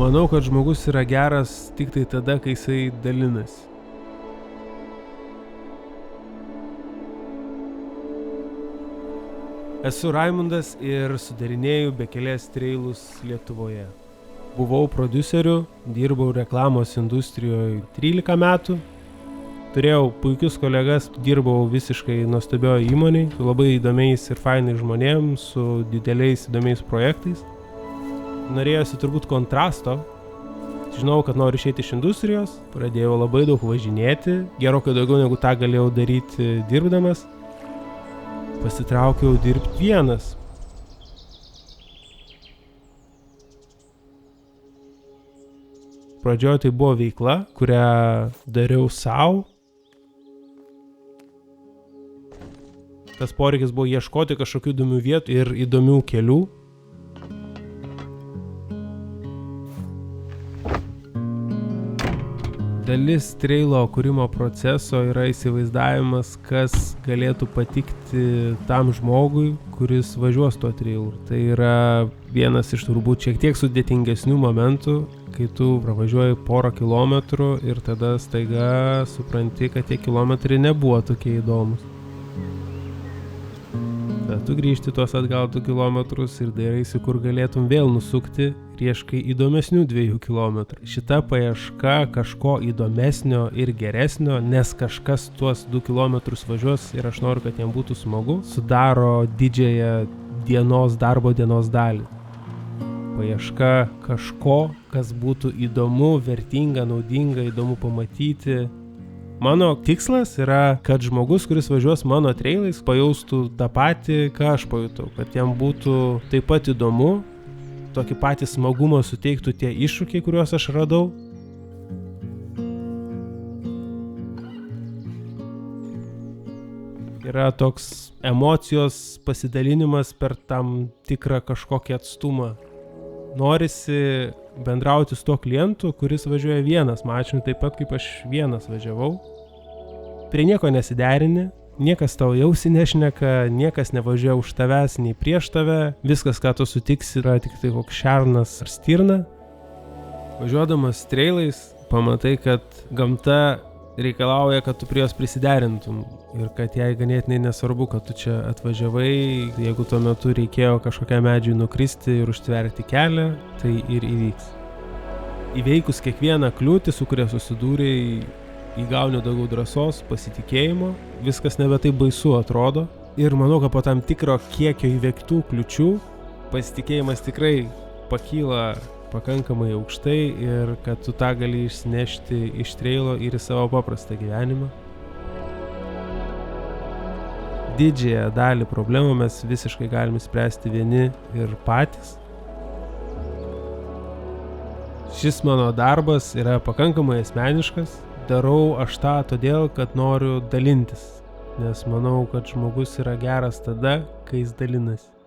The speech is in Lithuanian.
Manau, kad žmogus yra geras tik tai tada, kai jisai dalinasi. Esu Raimundas ir sudarinėju Bekelės trailus Lietuvoje. Buvau prodiuseriu, dirbau reklamos industrijoje 13 metų. Turėjau puikius kolegas, dirbau visiškai nuostabioje įmonėje, su labai įdomiais ir fainais žmonėms, su dideliais įdomiais projektais. Norėjosi turbūt kontrasto. Žinau, kad noriu išeiti iš industrijos, pradėjau labai daug važinėti, gerokai daugiau negu tą galėjau daryti dirbdamas. Pasitraukiau dirbti vienas. Pradžioje tai buvo veikla, kurią dariau sau. Tas poreikis buvo ieškoti kažkokių įdomių vietų ir įdomių kelių. Dalis trailo kūrimo proceso yra įsivaizdavimas, kas galėtų patikti tam žmogui, kuris važiuos tuo trailu. Tai yra vienas iš turbūt šiek tiek sudėtingesnių momentų, kai tu pravažiuoji porą kilometrų ir tada staiga supranti, kad tie kilometrai nebuvo tokie įdomus. Tada tu grįžti tuos atgal 2 kilometrus ir dairaisi, kur galėtum vėl nusukti ir ieškai įdomesnių 2 kilometrų. Šita paieška kažko įdomesnio ir geresnio, nes kažkas tuos 2 kilometrus važiuos ir aš noriu, kad jam būtų smagu, sudaro didžiąją darbo dienos dalį. Paieška kažko, kas būtų įdomu, vertinga, naudinga, įdomu pamatyti. Mano tikslas yra, kad žmogus, kuris važiuos mano trailais, pajaustų tą patį, ką aš pajutau, kad jam būtų taip pat įdomu, tokį patį smagumą suteiktų tie iššūkiai, kuriuos aš radau. Yra toks emocijos pasidalinimas per tam tikrą kažkokį atstumą. Norisi bendrauti su tuo klientu, kuris važiuoja vienas mašinų, taip pat kaip aš vienas važiavau. Prie nieko nesiderini, niekas tau jausi nešneka, niekas nevažiuoja už tavęs, nei prieš tave. Viskas, ką tu sutiksi, yra tik tai koks šernas ar stirna. Važiuodamas trailais, pamatai, kad gamta reikalauja, kad tu prie jos prisiderintum ir kad jai ganėtinai nesvarbu, kad tu čia atvažiavai. Jeigu tuo metu reikėjo kažkokiam medžiui nukristi ir užtverti kelią, tai ir įvyks. Įveikus kiekvieną kliūtį, su kuria susidūrei, įgauni daugiau drąsos, pasitikėjimo, viskas nebe taip baisu atrodo. Ir manau, kad po tam tikro kiekio įveiktų kliūčių pasitikėjimas tikrai pakyla pakankamai aukštai ir kad tu tą gali išsinešti iš trailo ir į savo paprastą gyvenimą. Didžiąją dalį problemų mes visiškai galime spręsti vieni ir patys. Šis mano darbas yra pakankamai asmeniškas. Darau aš tą todėl, kad noriu dalintis, nes manau, kad žmogus yra geras tada, kai jis dalinasi.